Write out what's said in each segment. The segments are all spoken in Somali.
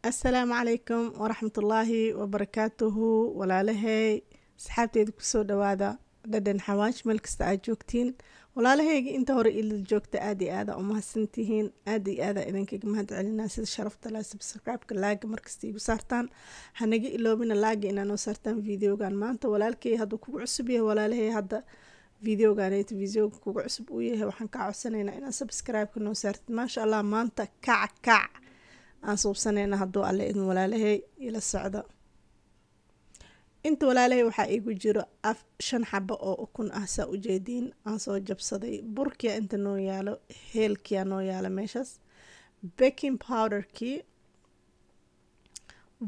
السلام عليكم ورحمة الله وبركاته walaalahey asxaabteyda kusoo dhawaada dhadhan xawaash meel kasta aad joogtiin walaalaheyga inta hore ila joogta aad iyo aada umahadsantihiin aad iyo aada idinkaga mahad celinaa sida sharafta leh subscribe-ka laaga markasta igu saartaan hanaga iloobina laaga inaa noo saartaan videogan maanta walaalkey hadduu kugu cusub yahay walaalahey hadda videoganeeta videoga kugu cusub uu yahay waxaan kaa codsanaynaa inaad subscribe-ka noo saartid maasha allah maanta kac aan suubsanayna hadduu alle idin walaalahey ila socdo inta walaalahey waxaa iigu jiro 5 xabo oo ukun ah saa ujeediin aan soo jabsaday burkiya inta noo yaalo heelkiya noo yaalo meeshaas baking powderkii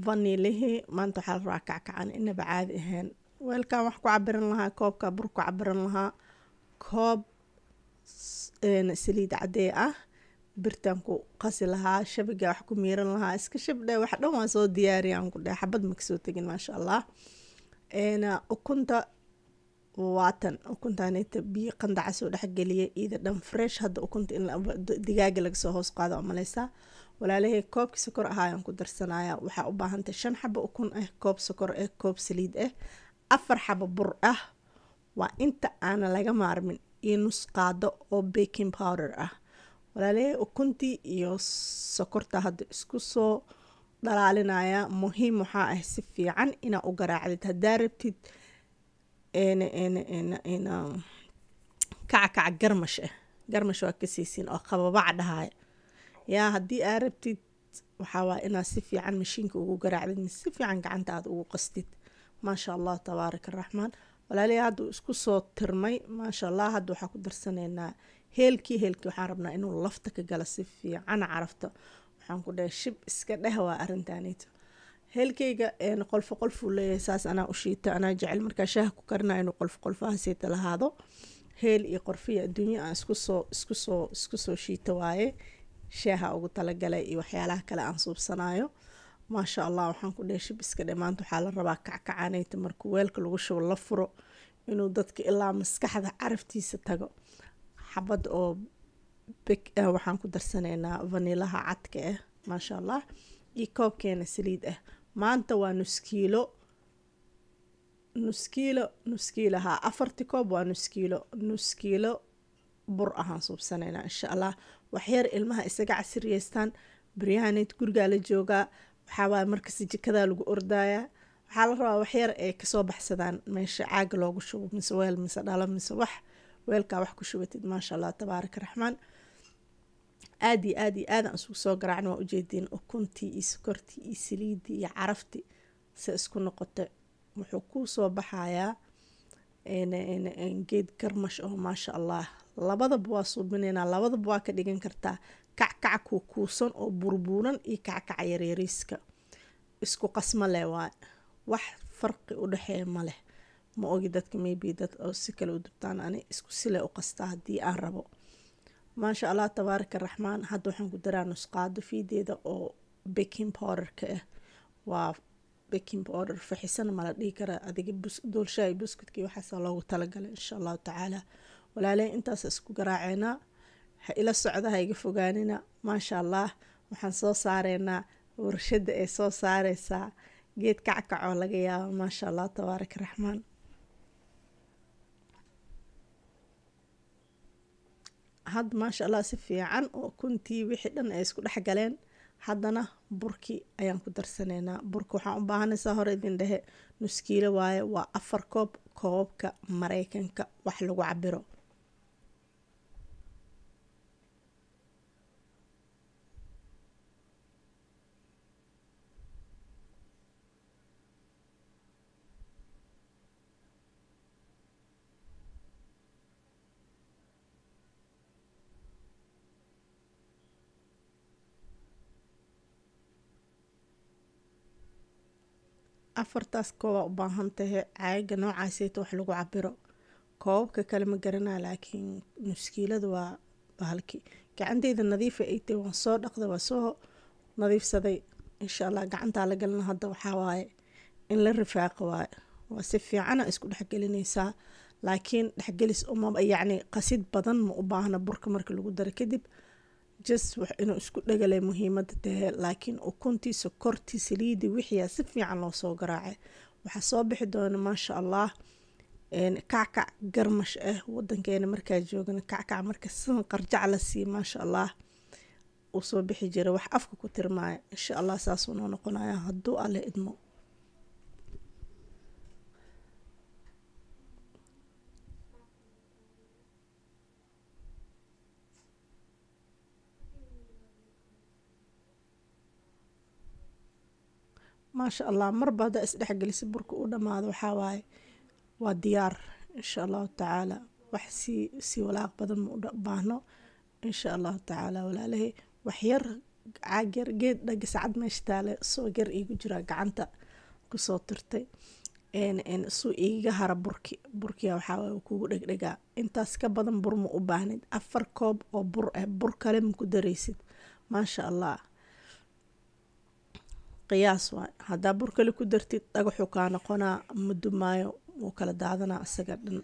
vanilihii maanta waxaa la rabaa kackacan inaba caadi ahayn weelkan wax ku cabiran lahaa koobka bur ku cabiran lahaa koob saliid cadee ah birtaan ku qasi lahaa shabiga wax ku miiran lahaa iska shabdhe wax dhan waan soo diyaariyaan ku dheh xabad ma kasoo tegin maasha allah ukunta waatan ukuntaanita biyo qandaca soo dhexgeliyay iyada dhan fresh hadda ukunta in digaaga laga soo hoos qaado oo maleysaa walaalahey koobkii sokor ahaa ayaan ku darsanaya waxaa u baahantay 5 xabo ukun ah koob sokor ah koob saliid ah 4 xabo bur ah waa inta aana laga maarmin iyo nus qaado oo baking powder ah walaalahey ukuntii iyo sokorta hadda isku soo dhalaalinaya muhiim waxaa ah si fiican inaa u garaacdid haddaa rabtid kaca garmash waa ka siisin oo qababaca dhahaya yaa haddii aa rabtid waxaa waa inaa si fiican mashiinka ugu garaacdid si fiican gacanta aad ugu qastid maasha allah tabaaraka araxmaan walaalahey hadda isku soo tirmay maasha allah hadda waxaa ku darsanaynaa heelkii waxaan rabnaa inuu lafta ka gala si fiican carafta waxaan ku dhahay shib iska dheh waa arrintaanito heelkeyga qolfuu leeyahay saas anaa u shiita anaa jecel markaa shaaha ku karina inuu qolfahaaseyta lahaado heel iyo qorfiya adduunya aan isku soo shiita waaye shaaha ugu talagalay iyo waxyaalaha kale aan suubsanayo maasha allah waxaan ku dhahay shib iska dheh maanta waxaa la rabaa kackacaaneyta markuu weelka lagu shubo la furo inuu dadka ilaa maskaxda caraftiisa tago xabad oo waxaan ku darsanaynaa vanilaha cadka ah maasha allah iyo koobkeena saliid ah maanta waa nus kiilo haa 4 koob waa nus kiilo bur ahaan suubsanaynaa insha allah waxyar ilmaha isaga casiriyeystaan baryahaneyd gurigaa la joogaa waxaa waaya markasta jikadaa lagu ordayaa waxaa la rabaa waxyar ay kasoo baxsadaan meesha caaga loogu shubo mise weel mise dhalo mise wax weelkaa wax ku shubatid maasha allah tabaaraka raxmaan aad iyo aad aan isugu soo garaacna waa ujeediin ukuntii iyo sokortii iyo saliidii iyo caraftii se isku noqota wuxuu kuu soo baxayaa geed garmash oo maasha allah labadaba waa suubinaynaa labadaba waa ka dhigan kartaa kackaca kuukuusan oo burbuuran iyo kackaca yaryariiska isku qasma leh waa wax farqi u dhexeeya ma leh ma ogi dadka maybe dad oo si kale u dubtaan ani isku sile u qastaa haddii aan rabo maasha allah tabaaraka raxmaan hadda waxaan ku daraa nusqaado fiideeda oo baking powderka ah waa baking powder faxisan mala dhihi kara adiga doolshaay buskudkii waxaasaa loogu talagalay insha allahu tacaala walaaley intaas isku garaaceynaa ha ila socda ha iga fogaanina maasha allah waxaan soo saareynaa warshada ay soo saareysaa geed kackacoo laga yaabo maasha allah tabaaraka raxmaan hadda maasha allah si fiican oo kuntii wixii dhan ay isku dhex galeen haddana burkii ayaan ku darsanaynaa burka waxaan u baahanaysaa hore idin dhehe nus kiilo waaye waa 4 koob koobabka mareykanka wax lagu cabiro afartaas koobaa u baahan tahay caaga noocaaseyta wax lagu cabiro koobabka kale ma garanaa laakiin nuskiilada waa bahalkii gacanteyda nadiifa ay tahay waan soo dhaqday waa soo nadiifsaday insha allah gacantaa la galina hadda waxaa waaye in la rifaaqa waaye waa si fiicana isku dhexgelinaysaa laakiin dhexgelis uma yacni qasid badan ma u baahna burka marka lagu daro kadib jas wax inuu isku dhagalay muhiimada tahay, laakiin ukuntii sokortii saliidii wixii si fiican loo soo garaacay waxaa soo bixi doona maasha allah kackac garmash ah. wadankeena markaa joogana kackac marka sidan qarjac la sii maasha allah uu soo bixi jira wax afka ku tirmaayo. insha allah saasuu noo noqonaya hadduu alle idmo. maasha allah marba haddaa isdhexgelisa burka u dhammaado waxaa waaye waa diyaar insha allahu tacaala. wax si walaaq badan ma u baahno insha allahu tacaala. walaalahay wax yar caag yar geed dhagisacad meesha taale soo gar iigu jiraa gacanta kusoo tirtay suu iiga hara burkiya waxaa waaye kugu dhegdhegaa. intaas ka badan bur ma u baahnid. 4 koob oo bur ah, bur kale ma ku daraysid. maasha allah qiyaas waay. haddaa bur kale ku dartid dhagaxu kaa noqonaa, ma dumaayo, wuu kala daadanaa asaga dhan.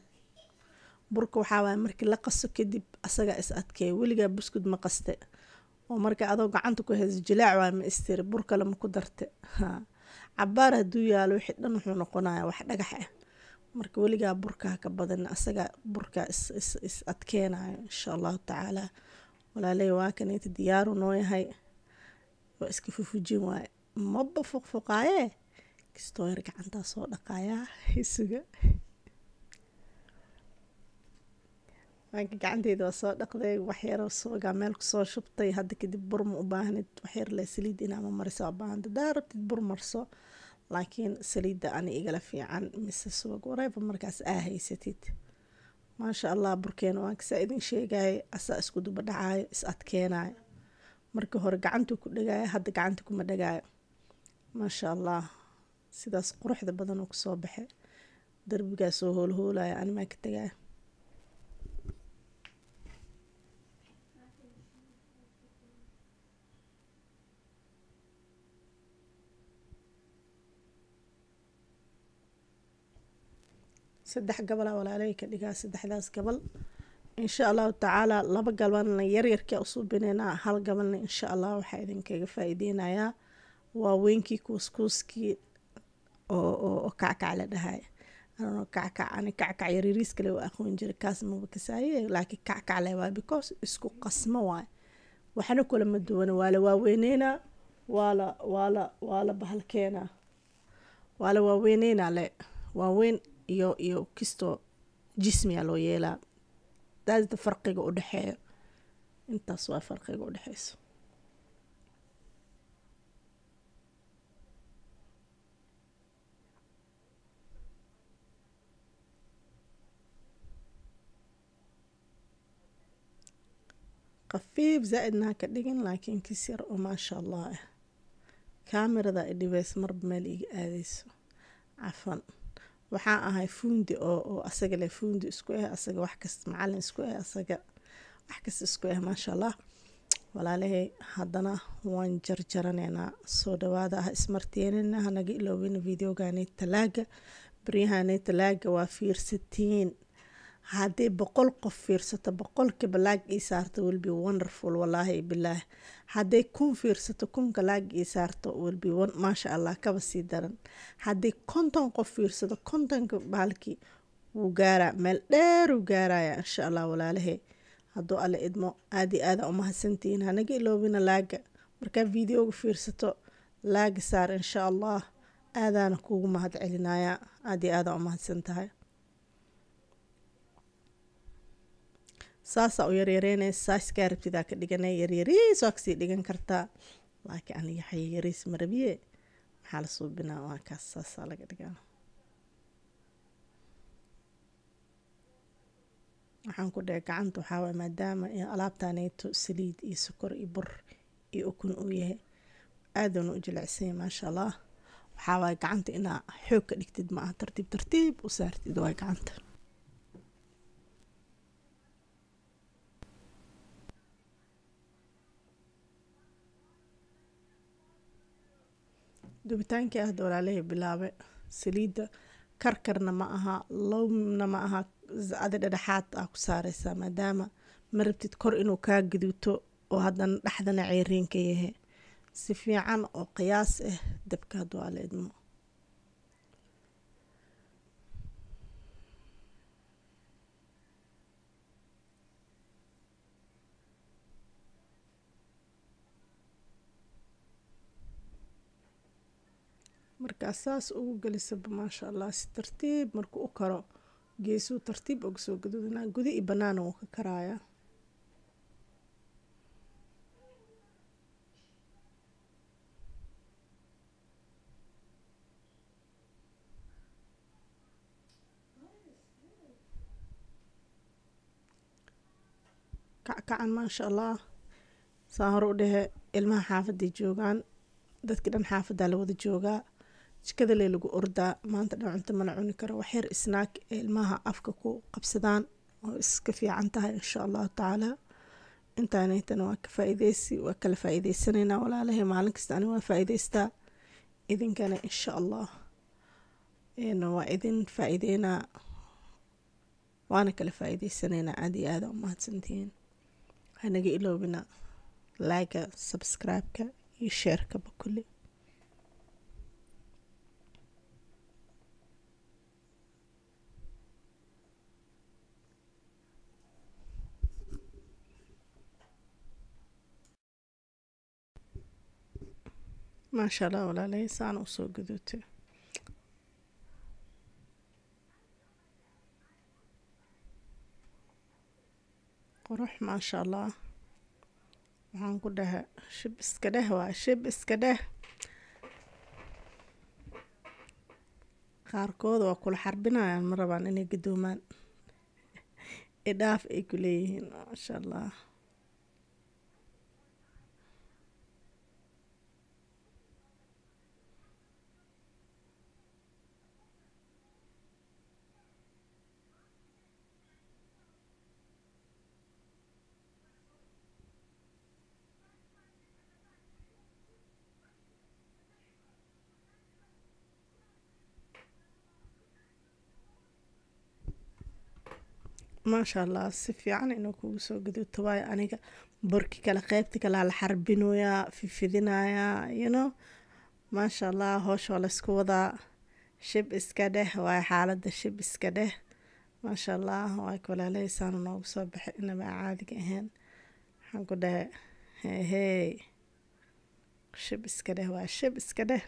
burka waxaa waaye markii la qaso kadib asaga is adkeey. weligaa buskud ma qaste oo marka adoo gacanta ku hayso jilaac waay ma istiri bur kale ma ku darte cabaar hadduu yaalo wixii dhan wuxuu noqonayaa wax dhagax ah. marka weligaa burkaa ka badan asaga burka is adkeenayo insha allahu tacaala. walaaley waa kanayta diyaaru noo yahay. waa iska fufujin waaye maba fuqfuqaaye kastoo yar gacantaa soo dhaqaayaa isuga. waanka gacanteyda waa soo dhaqday waxyaro soogaa meel kusoo shubtay. hadda kadib bur ma u baahnid. waxyar le saliid inaama marisa u baahanta. hadaa rabtid bur marso, laakiin saliidda ani igala fiican mise subag wareeba markaas haysatid. maasha allah burkeena waan kasaa idin sheegaya asaa isku duba dhacaayo is adkeenayo. marka hore gacantuu ku dhagaayo, hadda gacanta kuma dhagaayo. maasha allah sidaas quruxda badan uu kusoo baxay. darbigaa soo hoolhoolaya animaa ka tagaya. saddex gabal walaalay ka dhigaa. saddexdaas gabal insha allahu tacaala 2 gabalna yaryarkaa usuu bineynaa, 1 gabalna insha allah waxaa idinkaga faa'iideynayaa waaweynkii kuuskuuskii oo kackac la dhahay. kackac yaryariis kale waa aqoon jira, kaas maba kasaaye, laakiin kackac le waa because isku qasmo waay. waxna kula ma duwana. waa la waaweyneynaa, waa la bahalkeenaa, waa la waaweyneynaa le waaweyn iyo kistoo jismiya loo yeelaa. daasda farqiga u dhexeeyo intaas waa farqiga u dhexeyso. qafiif zaaidna ka dhigin, laakiin kis yar oo maasha allah ah. kaamirada idhibeys marba meel iga aadeyso. cafan waxaan ahay fuundi oo asaga le fuundi isku ah, asaga wax kasta macalin isku ah, asaga wax kasta isku ah maasha allah. walaalahay haddana waan jarjaraneynaa. soo dhawaada ah ismarteenina hanaga iloobina videogaanay talaaga. baryahanay talaaga waa fiirsatiin. haddii 100 qof fiirsato 100kiiba laag ii saarto will be wonderful wallaahi bilaah. hadday 1000 fiirsato 1000ka laag ii saarto will be maasha allah kaba sii daran. haddii 50 qof fiirsato 50ka baalkii wuu gaaraa meel dheer uu gaaraya insha allah. walaalahay hadduu alle idmo aad iyo aada umahadsantihiin. hanaga iloobina laaga markaa videoga fiirsato laaga saar insha allah. aadaana kuugu mahad celinaya. aad iyo aada umahadsan tahay. saasa u yaryareynaysa saaskaa rabtidaa ka dhiganay. yaryariis waa kasii dhigan kartaa, laakiin aniga xayariis marabiye maxaa la suubinaa. waa kaas saasaa laga dhigaa. waxaan ku dhahay gacanta waxaa waay maadaama alaabtaaneyto saliid iyo sokor iyo bur iyo ukun uu yahay aaduna u jilicsanya maasha allah. waxaa waay gacanta inaa xoog ka dhigtid ma aha, tartiib tartiib u saartid waay gacanta. dubitaankii ahda walaalahay bilaabe. saliidda karkarna ma aha, lowna ma aha, adi dhadhaxaad aa ku saareysaa maadaama ma rabtid kor inuu kaa gaduuto oo haddana dhexdana ceyriin ka yahay si fiican oo qiyaas ah dabka hadduu ala idmo markaa saas ugu gelisaba maasha allah si tartiib markuu u karo geesuu tartiib uga soo gaduudinaa gudi iyo banaana wuu ka karayaa kackacan maasha allah saan hore u dhehe ilmaha xaafaday joogaan dadkii dhan xaafadaa la wada joogaa jikada lee lagu ordaa maanta dhan cunto mana cuni karo waxyar snack ee ilmaha afka ku qabsadaan oo iska fiican tahay insha allahu tacaala intaanaytana waa ka faa'iideysi waa kala faa'iideysanaynaa walaalahay maalin kasta ani waa faa'iideystaa idinkana insha allah waa idin faa'iideynaa waana kala faa'iideysanaynaa aad iyo aada u mahadsantihiin hanaga iloobina like subscribe-ka iyo share-kaba kulli maasha allah walaalahay saana usoo gaduutay qurux maasha allah waxaan ku dhahay shib iska dheh waa shib iska dheh qaarkooda waa kula xarbinayaan ma rabaan inay gadoomaan idhaaf ay ku leeyihiin maasha allah maasha allah si fiican inuu kugu soo gaduuto waayo aniga borki kale qeybta kalea la xarbinoyaa fifidinayaa you know maasha allah howsha waa laysku wadaa shib iska dheh waayo xaaladda shib iska dheh maasha allah waa walaalahaysaana noogu soo baxay inaba caadiga ahayn waxaan ku dhahay hey shib iska dheh waa shib iska dheh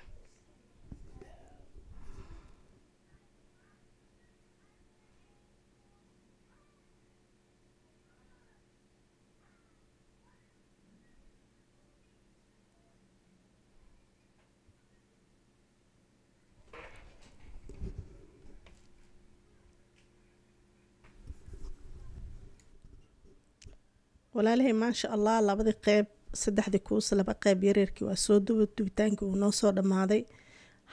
walaalahay maasha allah labadii qeyb saddexdii kuus laba qeyb yareerkii waa soo duba dubitaankii uu noo soo dhammaaday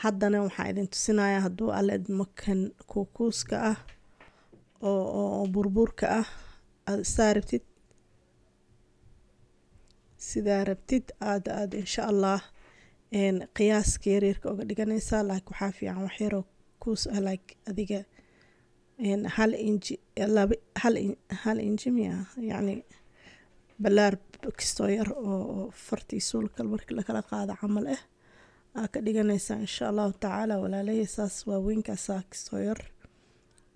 haddana waxaa idin tusinayaa hadduu alla idmo kan kuukuuska ah oo burburka ah aada isaa rabtid sidaa rabtid aada insha allah qiyaaska yareerka oga dhiganaysaa like waxaa fiican waxyaroo kuus ah like adiga hal inji miya yacni balaar kastoo yar oo fartii suulkal markii lakala qaado camal ah aa ka dhiganaysaa insha allahu tacaala walaalahey saas waaweynkaasa kastoo yar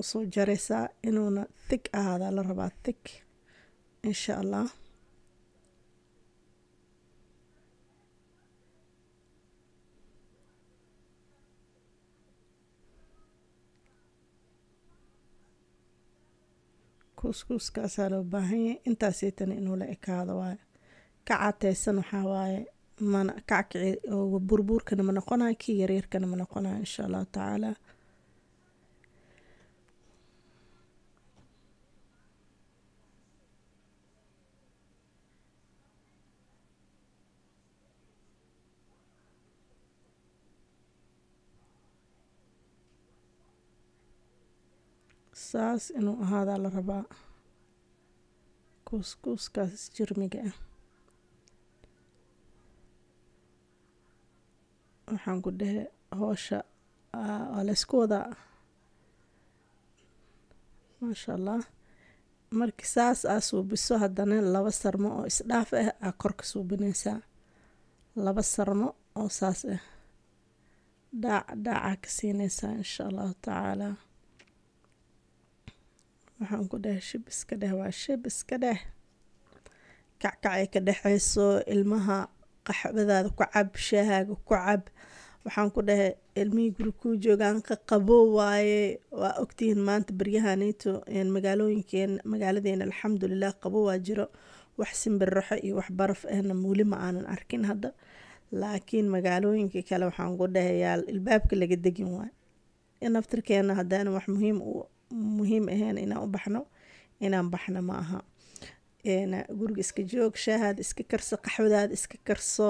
usoo jaraysaa inuuna thig ahaadaa la rabaa thig insha allah kuuskuuskaasaa loo baahanyay intaasaytana inuu la ekaado waaye ka cateysan waxaa waaye mana kackici oo burbuurkana ma noqonayo kii yaryarkana ma noqonayo insha allahu tacaala saas inuu ahaadaa la rabaa kuuskuuskaas jirmiga ah waxaan ku dhehe howsha waa laysku wadaa maasha allah markii saas aa suubiso haddana 2 sarmo oo isdhaaf ah aa korka suubinaysaa 2 sarmo oo saas ah dhaca ka siinaysaa insha allahu tacaala waxaan ku dhahay shib iska dheh waa shib iska dheh kackacay ka dhexayso ilmaha qaxwadaada ku cab shaahaaga ku cab waxaan ku dhahay ilmihii guri kuu joogaan ka qabo waaye waa ogtihiin maanta baryahanito magaaladeena alxamdulilah qabo waa jiro wax simbirraxo iyo wax baraf ahna muuli ma aanan arkin hadda laakiin magaalooyinka kale waxaan ku dhahayaa ilbaabka laga degin waay in naftirkeena haddana wax muhiim ahayn inaan u baxno inaan baxno ma aha guriga iska joog shaahaada iska karso qaxwadaada iska karso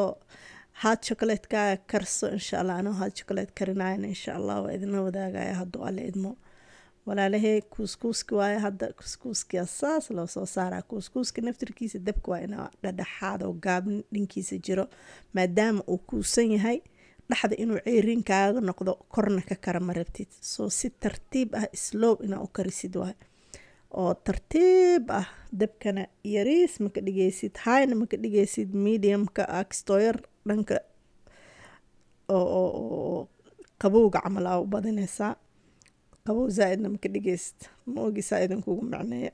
hot chocolate ka karso insha Allah anoo hot chocolate karinayna insha Allah waa idin wadaagaya hadduu alle idmo walaalahay kuuskuuski waaye hadda kuuskuuski asaas loo soo saaraa kuuskuuski naftirkiisa dabka waa inaa dhadhaxaad oo gaabin dhinkiisa jiro maadaama uu kuusan yahay dhaxda inuu ceeriin kaaga noqdo korna ka kara ma rabtid soo si tartiib ah slow inaa u karisid waay oo tartiib ah dabkana yariis maka dhigaysid highna maka dhigaysid mediumka akstoyar dhanka oo qabowga camal aa u badinaysaa qabow zaaidna maka dhigaysid ma ogisaa idinkugu macneeya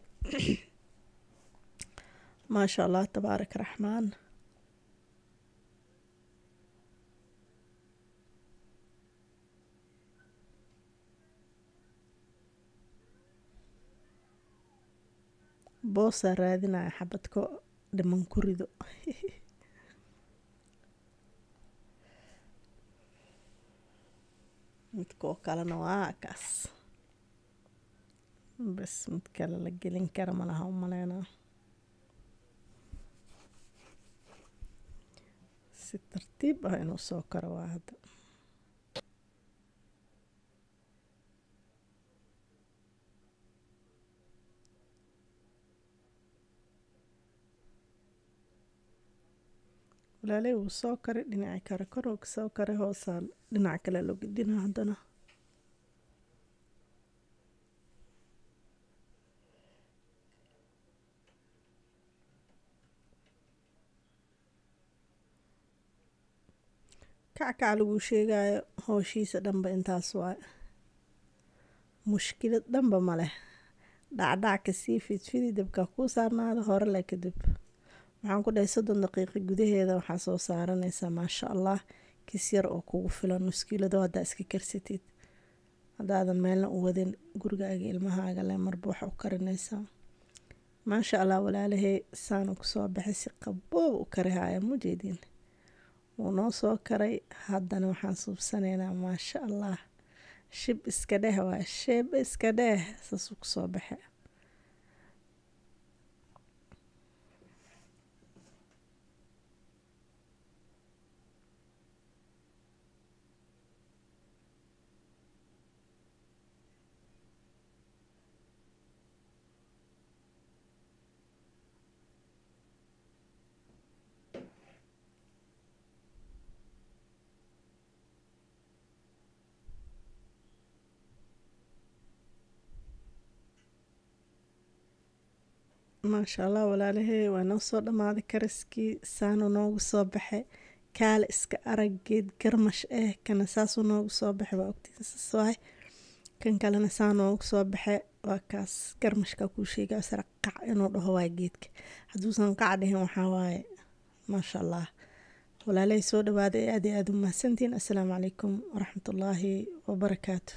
maasha allah tabaarak raxmaan boosa raadinaya xabadko dhiman ku rido midkoo kalena waa kaas bas mid kale la gelin kara malaha u maleynaa si tartiib ah inuu soo karo waa hadda walaalay wuu soo karay dhinaca kale koroo ka soo karay hoosaan dhinaca kale loo gedinaa haddana kackac laguu sheegayo hooshiisa dhanba intaas waay mushkilad dhanba ma leh dhacdhac kasii fidfidi dabka kuu saarnaada hore le kadib waxaan ku dhahay 30 daqiiqo gudaheeda waxaa soo saaranaysaa maasha allah kis yar oo kugu filan nuskiilado haddaa iska karsatid haddaadan meelna u wadin gurigaaga ilmahaaga le marba waxa u karinaysaa maasha allah walaalahay saanu kusoo baxay si qaboob u karihaya mujeedin wuu noo soo karay haddana waxaan suubsanaynaa maasha allah shib iska dheh waa shib iska dheh saasuu kusoo baxay maasha allah walaalahay waa noo soo dhammaaday karaskii saanu noogu soo baxay kaale iska arag geed garmash ah kana saasuu noogu soo baxay waa ogtiin saaswaay kan kalena saa noogu soo baxay waa kaas garmashka kuu sheegaa sare qac inuu dhaho waa geedka hadduusan qac dhihin waxaa waaye maasha allah walaalay soo dhawaada aad iyo aad u mahadsantiin assalaamu calaykum waraxmatullaahi wabarakaatu